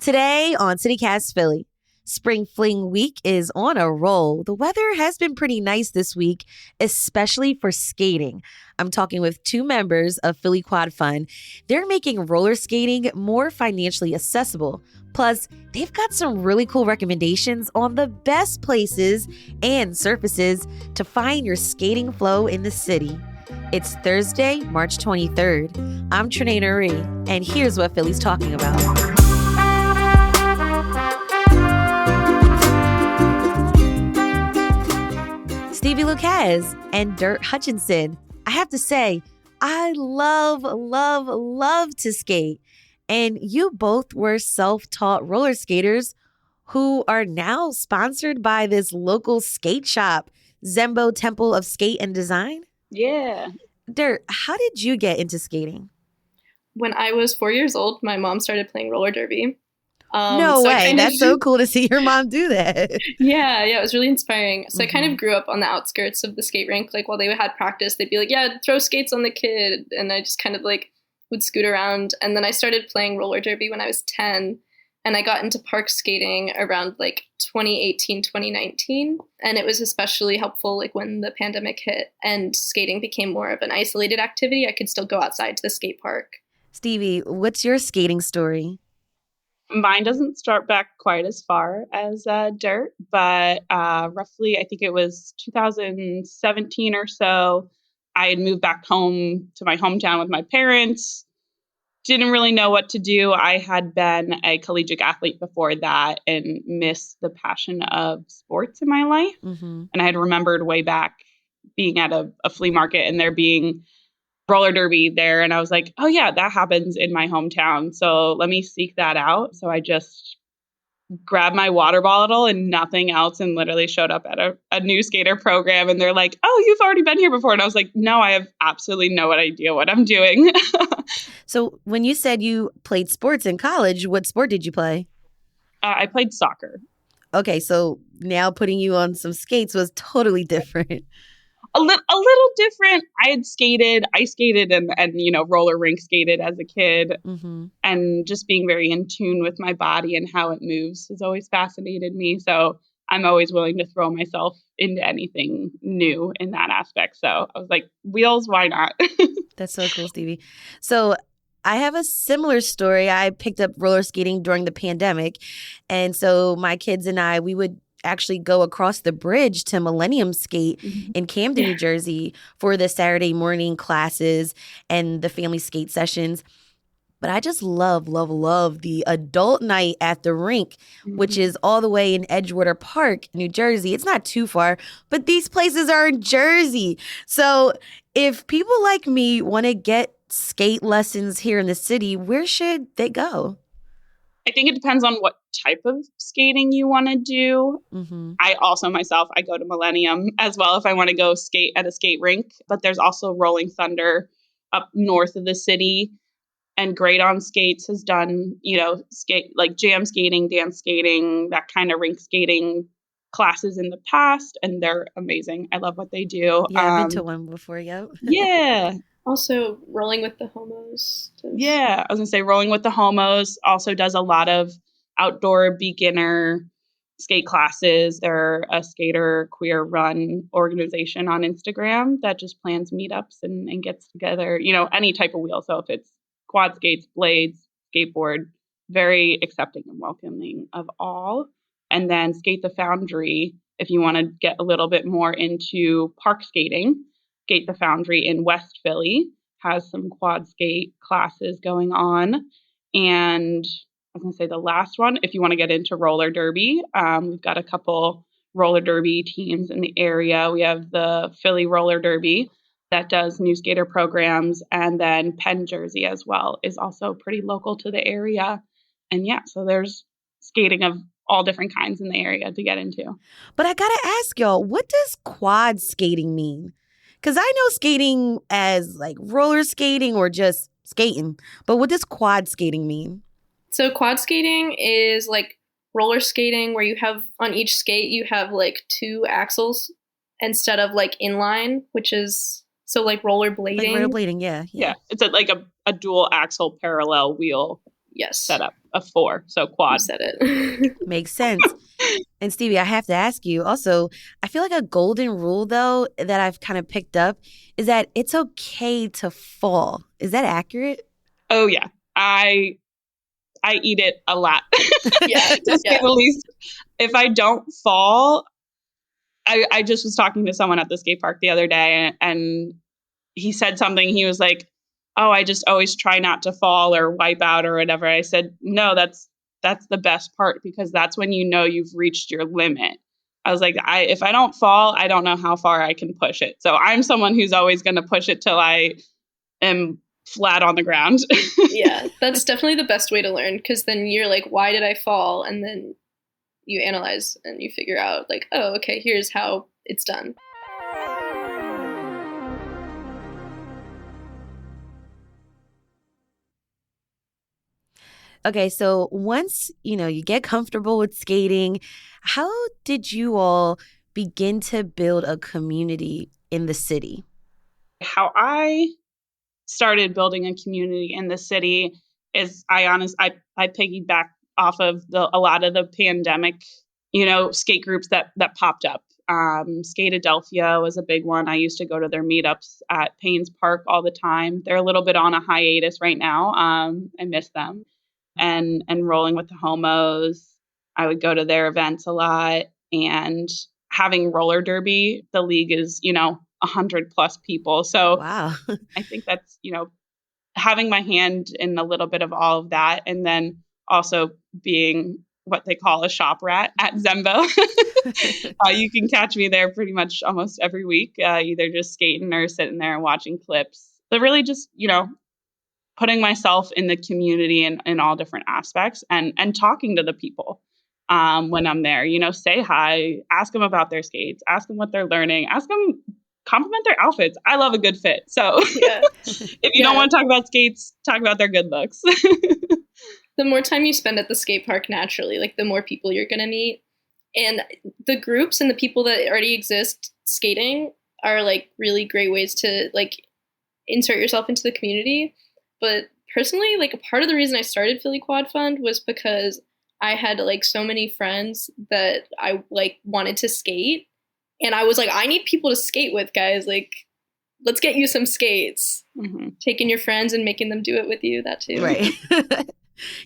Today on CityCast Philly, Spring Fling Week is on a roll. The weather has been pretty nice this week, especially for skating. I'm talking with two members of Philly Quad Fun. They're making roller skating more financially accessible. Plus, they've got some really cool recommendations on the best places and surfaces to find your skating flow in the city. It's Thursday, March 23rd. I'm Trinae Nuri, and here's what Philly's talking about. Stevie Lucas and Dirt Hutchinson. I have to say, I love to skate. And you both were self-taught roller skaters who are now sponsored by this local skate shop, Zembo Temple of Skate and Design. Yeah. Dirt, how did you get into skating? When I was 4 years old, my mom started playing roller derby. No way. That's so cool to see your mom do that. Yeah, it was really inspiring. So I kind of grew up on the outskirts of the skate rink. Like while they had practice, they'd be like, yeah, throw skates on the kid. And I just kind of like would scoot around. And then I started playing roller derby when I was 10. And I got into park skating around like 2018, 2019. And it was especially helpful like when the pandemic hit and skating became more of an isolated activity. I could still go outside to the skate park. Stevie, what's your skating story? Mine doesn't start back quite as far as Dirt, but roughly, I think it was 2017 or so, I had moved back home to my hometown with my parents. Didn't really know what to do. I had been a collegiate athlete before that and missed the passion of sports in my life. And I had remembered way back being at a flea market and there being roller derby there. And I was like, oh yeah, that happens in my hometown. So let me seek that out. So I just grabbed my water bottle and nothing else and literally showed up at a new skater program. And they're like, oh, you've already been here before. And I was like, no, I have absolutely no idea what I'm doing. So when you said you played sports in college, what sport did you play? I played soccer. Okay, so now putting you on some skates was totally different. A little different. I had skated, ice skated and roller rink skated as a kid. And just being very in tune with my body and how it moves has always fascinated me. So I'm always willing to throw myself into anything new in that aspect. So I was like, wheels, why not? That's so cool, Stevie. So I have a similar story. I picked up roller skating during the pandemic. And so my kids and I, we would actually go across the bridge to Millennium Skate in Camden, New Jersey for the Saturday morning classes and the family skate sessions. But I just love the adult night at the rink, which is all the way in Edgewater Park, New Jersey. It's not too far, but these places are in Jersey. So if people like me want to get skate lessons here in the city, where should they go? I think it depends on what type of skating you want to do. I also myself, I go to Millennium as well if I want to go skate at a skate rink. But there's also Rolling Thunder up north of the city. And Great on Skates has done, skate like jam skating, dance skating, that kind of rink skating classes in the past. And they're amazing. I love what they do. Yeah, I've been to one before, Yeah. Also, Rolling with the Homos. Yeah, I was going to say Rolling with the Homos also does a lot of outdoor beginner skate classes. They're a skater queer run organization on Instagram that just plans meetups and gets together, any type of wheel. So if it's quad skates, blades, skateboard, very accepting and welcoming of all. And then Skate the Foundry, if you want to get a little bit more into park skating. Skate the Foundry in West Philly has some quad skate classes going on. And I was going to say the last one, if you want to get into roller derby, we've got a couple roller derby teams in the area. We have the Philly Roller Derby that does new skater programs. And then Penn Jersey as well is also pretty local to the area. And yeah, so there's skating of all different kinds in the area to get into. But I got to ask y'all, what does quad skating mean? Because I know skating as like roller skating or just skating, but what does quad skating mean? So quad skating is like roller skating where you have on each skate, you have like two axles instead of like inline, which is so like rollerblading. Like rollerblading, yeah. Yeah, it's like a dual axle parallel wheel Yes. setup of 4, so You quad. said it. Makes sense. And Stevie, I have to ask you also, I feel like a golden rule though that I've kind of picked up is that it's okay to fall. Is that accurate? Oh yeah, I eat it a lot. Yeah, To say the least. If I don't fall, I just was talking to someone at the skate park the other day, and he said something. He was like, "Oh, I just always try not to fall or wipe out or whatever." I said, "No, that's the best part, because that's when you know you've reached your limit." I was like, if I don't fall, I don't know how far I can push it. So I'm someone who's always going to push it till I am flat on the ground. Yeah, that's definitely the best way to learn, because then you're like, why did I fall? And then you analyze and you figure out like, oh, okay, here's how it's done. Okay, so once, you get comfortable with skating, how did you all begin to build a community in the city? How I started building a community in the city is I piggyback off of a lot of the pandemic, skate groups that popped up. Skateadelphia was a big one. I used to go to their meetups at Paynes Park all the time. They're a little bit on a hiatus right now. I miss them. And Rolling with the Homos, I would go to their events a lot. And having roller derby, the league is 100+ people. So Wow. I think that's having my hand in a little bit of all of that, and then also being what they call a shop rat at Zembo. You can catch me there pretty much almost every week, either just skating or sitting there and watching clips. But really just, putting myself in the community in all different aspects, and talking to the people when I'm there. Say hi, ask them about their skates, ask them what they're learning, ask them, compliment their outfits. I love a good fit. So Yeah. if you don't want to talk about skates, talk about their good looks. The more time you spend at the skate park, naturally, like the more people you're going to meet. And the groups and the people that already exist skating are like really great ways to like insert yourself into the community. But personally, like a part of the reason I started Philly Quad Fund was because I had like so many friends that I like wanted to skate. And I was like, I need people to skate with, guys. Like, let's get you some skates. Mm-hmm. Taking your friends and making them do it with you, that too. Right.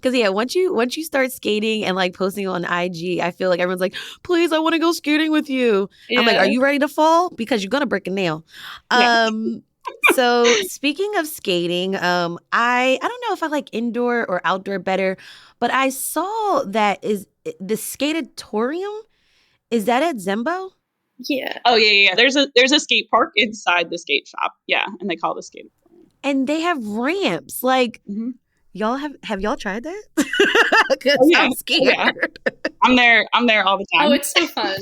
Because once you start skating and like posting on IG, I feel like everyone's like, please, I want to go skating with you. Yeah. I'm like, are you ready to fall? Because you're gonna break a nail. Yeah. So speaking of skating, I don't know if I like indoor or outdoor better, but I saw that is the Skateatorium. Is that at Zembo? Yeah. Oh yeah. There's a skate park inside the skate shop. Yeah, and they call it the skate. And they have ramps. Like, Mm-hmm. y'all have y'all tried that? 'Cause Oh, yeah. I'm scared. I'm there all the time. Oh, it's so fun.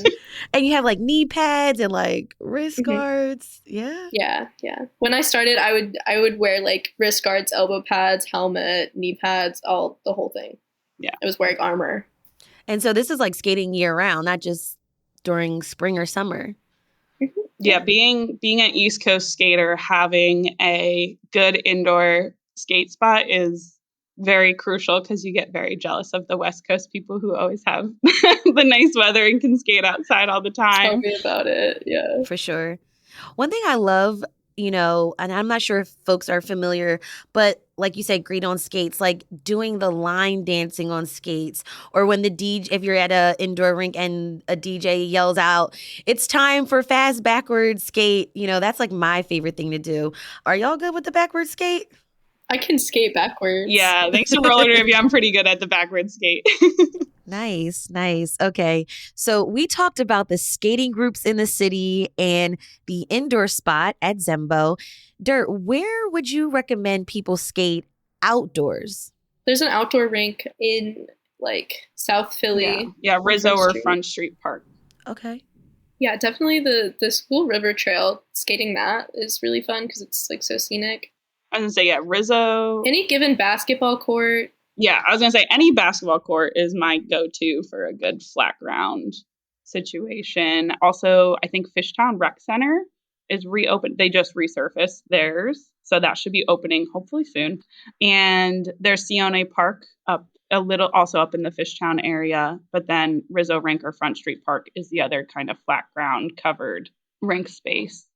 And you have like knee pads and like wrist Mhm. guards. Yeah. Yeah. When I started, I would wear like wrist guards, elbow pads, helmet, knee pads, the whole thing. Yeah. I was wearing armor. And so this is like skating year round, not just during spring or summer. Yeah, being an East Coast skater, having a good indoor skate spot is very crucial, because you get very jealous of the West Coast people who always have the nice weather and can skate outside all the Tell time. me about it. Yeah. For sure. One thing I love, and I'm not sure if folks are familiar, but like you said, greet on skates, like doing the line dancing on skates, or when the DJ, if you're at a indoor rink and a DJ yells out, it's time for fast backwards skate, that's like my favorite thing to do. Are y'all good with the backwards skate? I can skate backwards. Yeah, thanks to roller derby, I'm pretty good at the backward skate. Nice. Okay. So we talked about the skating groups in the city and the indoor spot at Zembo. Dirt, where would you recommend people skate outdoors? There's an outdoor rink in like South Philly. Yeah, Rizzo or Street. Front Street Park. Okay. Yeah, definitely the School River Trail. Skating that is really fun because it's like so scenic. I was gonna say, yeah, Rizzo. Any given basketball court. Yeah, I was gonna say any basketball court is my go-to for a good flat ground situation. Also, I think Fishtown Rec Center is reopened. They just resurfaced theirs. So that should be opening hopefully soon. And there's Sione Park up a little, also up in the Fishtown area. But then Rizzo Rink or Front Street Park is the other kind of flat ground covered rink space.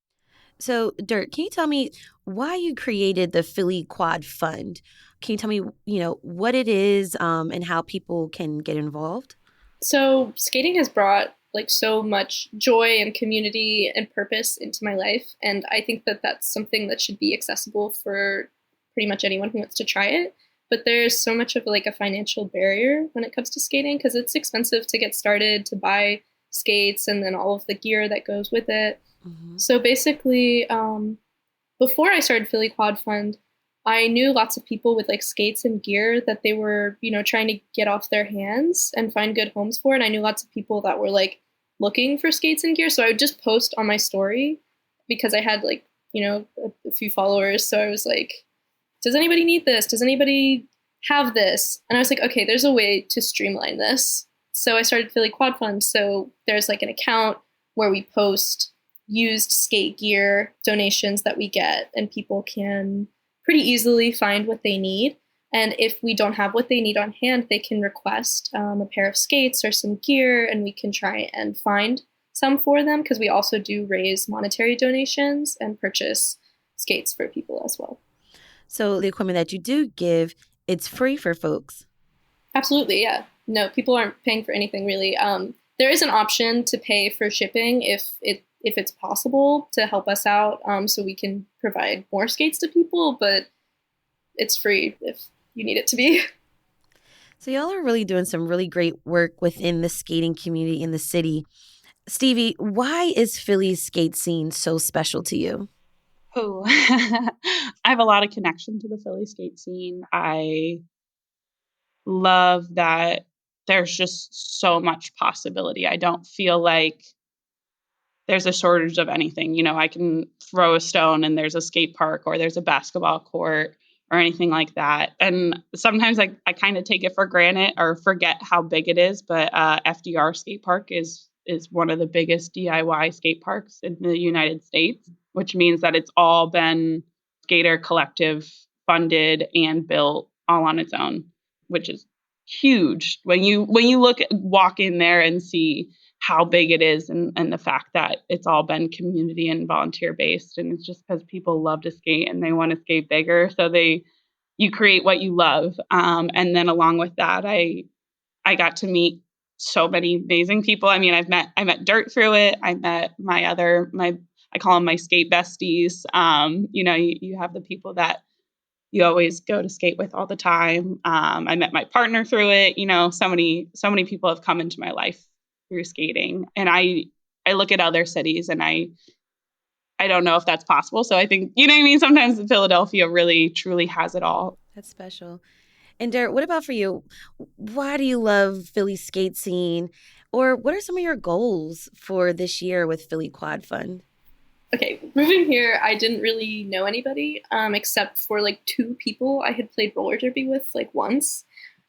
So, Dirk, can you tell me why you created the Philly Quad Fund? Can you tell me, what it is and how people can get involved? So skating has brought like so much joy and community and purpose into my life, and I think that that's something that should be accessible for pretty much anyone who wants to try it. But there's so much of like a financial barrier when it comes to skating because it's expensive to get started, to buy skates, and then all of the gear that goes with it. Mm-hmm. So basically, before I started Philly Quad Fund, I knew lots of people with like skates and gear that they were, trying to get off their hands and find good homes for. And I knew lots of people that were like looking for skates and gear. So I would just post on my story because I had like, a few followers. So I was like, does anybody need this? Does anybody have this? And I was like, okay, there's a way to streamline this. So I started Philly Quad Fund. So there's like an account where we post used skate gear donations that we get, and people can pretty easily find what they need. And if we don't have what they need on hand, they can request a pair of skates or some gear, and we can try and find some for them because we also do raise monetary donations and purchase skates for people as well. So the equipment that you do give, it's free for folks. Absolutely, yeah. No, people aren't paying for anything really. There is an option to pay for shipping if it's possible to help us out, so we can provide more skates to people, but it's free if you need it to be. So y'all are really doing some really great work within the skating community in the city. Stevie, why is Philly's skate scene so special to you? Oh, I have a lot of connection to the Philly skate scene. I love that there's just so much possibility. I don't feel like there's a shortage of anything. I can throw a stone and there's a skate park or there's a basketball court or anything like that. And sometimes I kind of take it for granted or forget how big it is. But FDR Skate Park is one of the biggest DIY skate parks in the United States, which means that it's all been Skater Collective funded and built all on its own, which is huge. When you walk in there and see how big it is and the fact that it's all been community and volunteer based. And it's just because people love to skate and they want to skate bigger. So you create what you love. And then along with that, I got to meet so many amazing people. I mean, I met Dirk through it. I met I call them my skate besties. You have the people that you always go to skate with all the time. I met my partner through it. So many people have come into my life through skating. And I look at other cities and I don't know if that's possible. So I think, sometimes Philadelphia really, truly has it all. That's special. And Derek, what about for you? Why do you love Philly's skate scene? Or what are some of your goals for this year with Philly Quad Fund? Okay, moving here, I didn't really know anybody except for like 2 people I had played roller derby with like once.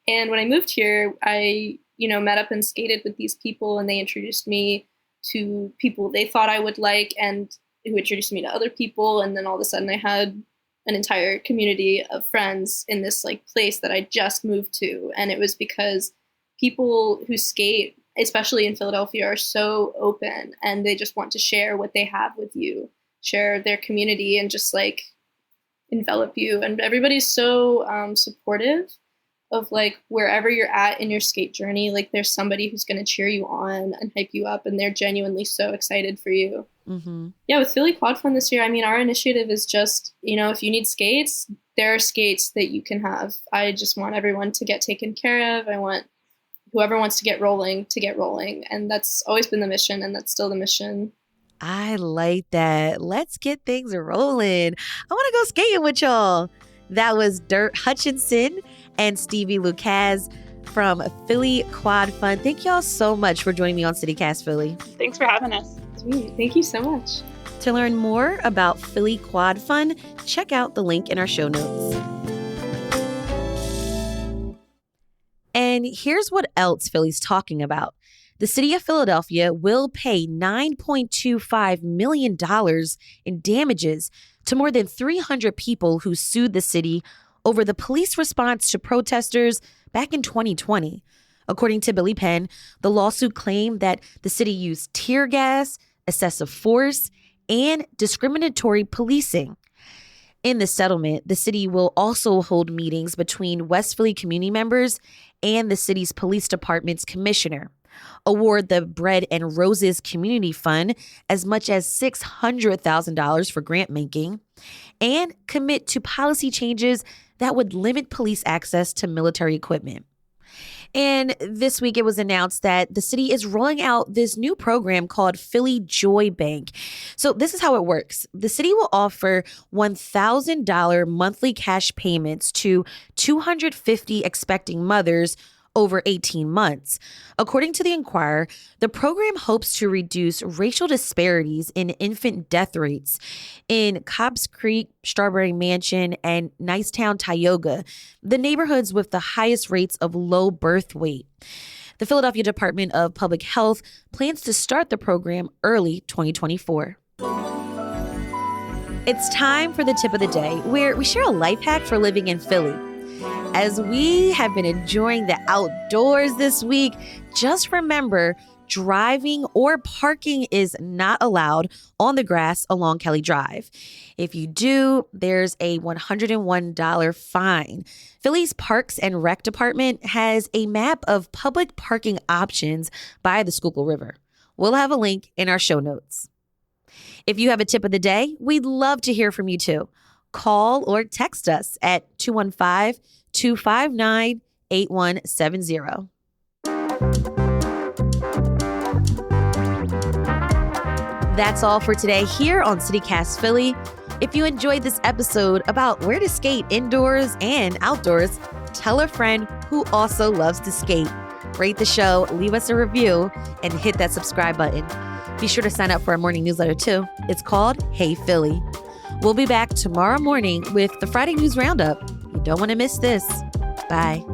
And when I moved here, I met up and skated with these people, and they introduced me to people they thought I would like and who introduced me to other people. And then all of a sudden I had an entire community of friends in this like place that I just moved to. And it was because people who skate, especially in Philadelphia, are so open and they just want to share what they have with you, share their community and just like envelop you. And everybody's so supportive of like wherever you're at in your skate journey, like there's somebody who's going to cheer you on and hype you up, and they're genuinely so excited for you. Mm-hmm. Yeah, with Philly Quad Fund this year, I mean, our initiative is just, if you need skates, there are skates that you can have. I just want everyone to get taken care of. I want whoever wants to get rolling, and that's always been the mission, and that's still the mission. I like that. Let's get things rolling. I want to go skating with y'all. That was Dirk Hutchinson and Stevie Lucas from Philly Quad Fund. Thank y'all so much for joining me on CityCast Philly. Thanks for having us. Sweet. Thank you so much. To learn more about Philly Quad Fund, check out the link in our show notes. And here's what else Philly's talking about. the city of Philadelphia will pay $9.25 million in damages to more than 300 people who sued the city over the police response to protesters back in 2020. According to Billy Penn, the lawsuit claimed that the city used tear gas, excessive force, and discriminatory policing. In the settlement, the city will also hold meetings between West Philly community members and the city's police department's commissioner, award the Bread and Roses Community Fund as much as $600,000 for grant making, and commit to policy changes that would limit police access to military equipment. And this week it was announced that the city is rolling out this new program called Philly Joy Bank. So this is how it works. The city will offer $1,000 monthly cash payments to 250 expecting mothers over 18 months. According to the Inquirer, the program hopes to reduce racial disparities in infant death rates in Cobbs Creek, Strawberry Mansion, and Nicetown, Tioga, the neighborhoods with the highest rates of low birth weight. The Philadelphia Department of Public Health plans to start the program early 2024. It's time for the tip of the day, where we share a life hack for living in Philly. As we have been enjoying the outdoors this week, just remember driving or parking is not allowed on the grass along Kelly Drive. If you do, there's a $101 fine. Philly's Parks and Rec Department has a map of public parking options by the Schuylkill River. We'll have a link in our show notes. If you have a tip of the day, we'd love to hear from you too. Call or text us at 215-259-8170. That's all for today here on CityCast Philly. If you enjoyed this episode about where to skate indoors and outdoors, tell a friend who also loves to skate. Rate the show, leave us a review, and hit that subscribe button. Be sure to sign up for our morning newsletter too. It's called Hey Philly. We'll be back tomorrow morning with the Friday News Roundup. You don't want to miss this. Bye.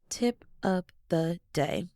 Tip of the day.